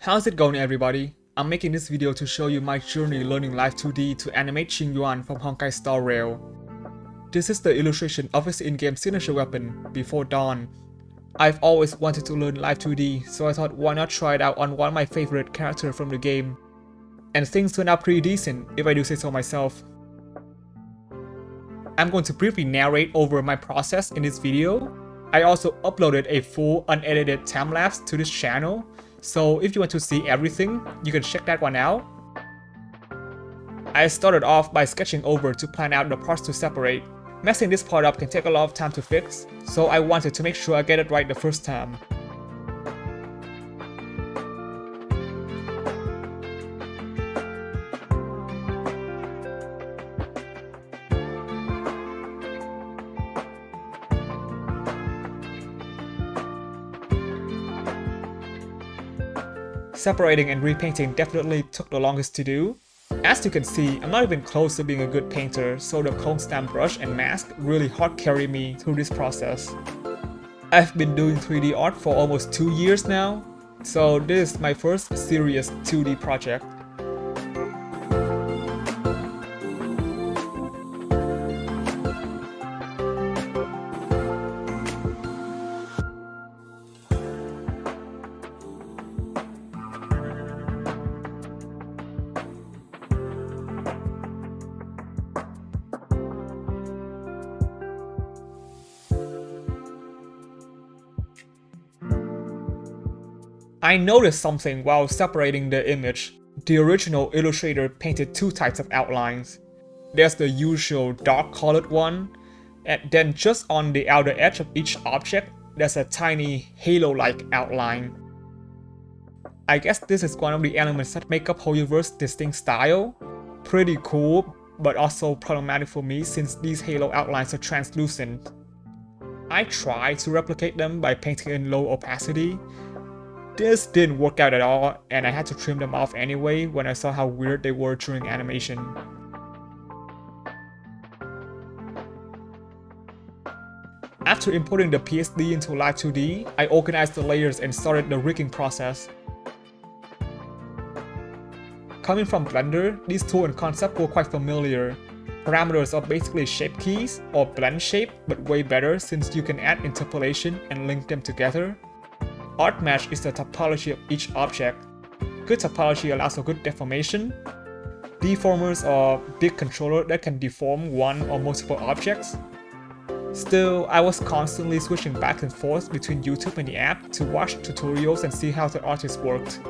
How's it going, everybody? I'm making this video to show you my journey learning Live2D to animate Jing Yuan from Honkai Star Rail. This is the illustration of his in-game signature weapon, Before Dawn. I've always wanted to learn Live2D, so I thought why not try it out on one of my favorite characters from the game. And things turned out pretty decent, if I do say so myself. I'm going to briefly narrate over my process in this video. I also uploaded a full unedited time-lapse to this channel, so if you want to see everything, you can check that one out. I started off by sketching over to plan out the parts to separate. Messing this part up can take a lot of time to fix, so I wanted to make sure I get it right the first time. Separating and repainting definitely took the longest to do. As you can see, I'm not even close to being a good painter, so the cone stamp brush and mask really hard carry me through this process. I've been doing 3D art for almost 2 years now, so this is my first serious 2D project. I noticed something while separating the image. The original illustrator painted two types of outlines. There's the usual dark colored one, and then just on the outer edge of each object, there's a tiny halo-like outline. I guess this is one of the elements that make up Hoyoverse's distinct style. Pretty cool, but also problematic for me since these halo outlines are translucent. I tried to replicate them by painting in low opacity. This didn't work out at all, and I had to trim them off anyway when I saw how weird they were during animation. After importing the PSD into Live2D, I organized the layers and started the rigging process. Coming from Blender, these tools and concepts were quite familiar. Parameters are basically shape keys, or blend shape, but way better since you can add interpolation and link them together. Art Mesh is the topology of each object. Good topology allows for good deformation. Deformers are big controllers that can deform one or multiple objects. Still, I was constantly switching back and forth between YouTube and the app to watch tutorials and see how the artist worked.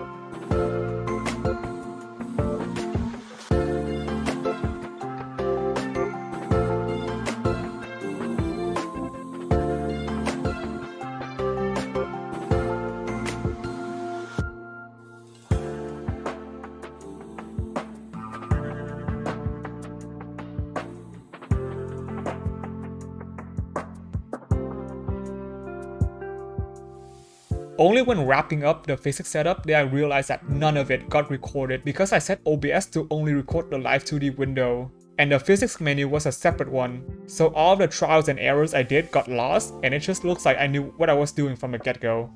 Only when wrapping up the physics setup did I realize that none of it got recorded because I set OBS to only record the Live2D window, and the physics menu was a separate one, so all of the trials and errors I did got lost, and it just looks like I knew what I was doing from the get-go.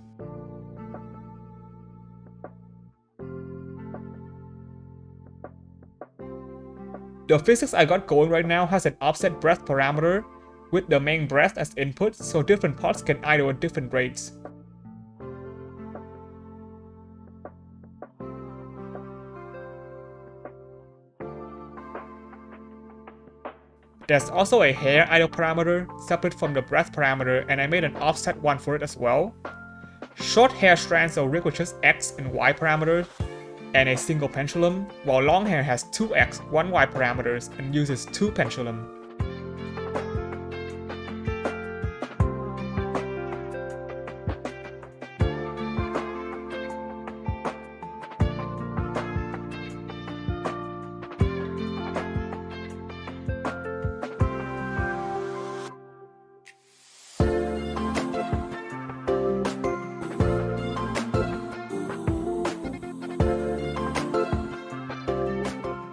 The physics I got going right now has an offset breath parameter, with the main breath as input, so different parts can idle at different rates. There's also a hair idle parameter, separate from the breath parameter, and I made an offset one for it as well. Short hair strands are rigged with just X and Y parameters, and a single pendulum, while long hair has two X, one Y parameters, and uses two pendulum.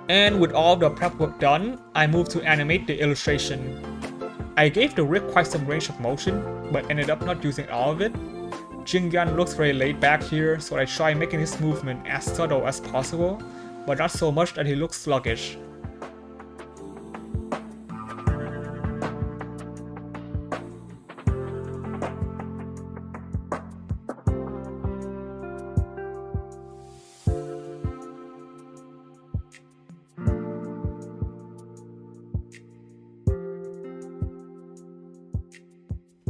And with all the prep work done, I moved to animate the illustration. I gave the rig quite some range of motion, but ended up not using all of it. Jing Yuan looks very laid back here, so I try making his movement as subtle as possible, but not so much that he looks sluggish.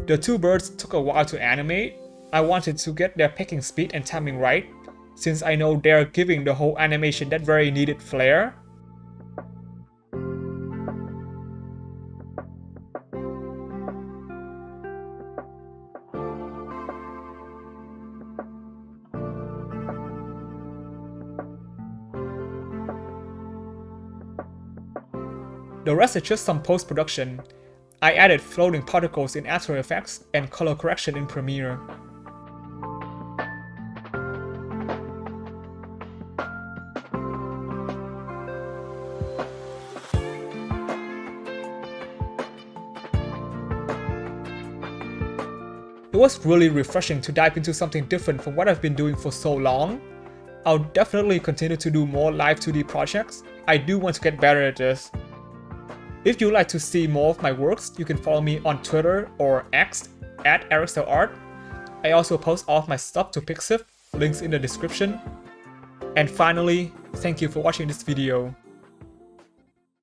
The two birds took a while to animate. I wanted to get their pecking speed and timing right, since I know they're giving the whole animation that very needed flair. The rest is just some post-production. I added floating particles in After Effects and color correction in Premiere. It was really refreshing to dive into something different from what I've been doing for so long. I'll definitely continue to do more Live2D projects. I do want to get better at this. If you'd like to see more of my works, you can follow me on Twitter or X @EricStelArt. I also post all of my stuff to Pixiv, links in the description. And finally, thank you for watching this video.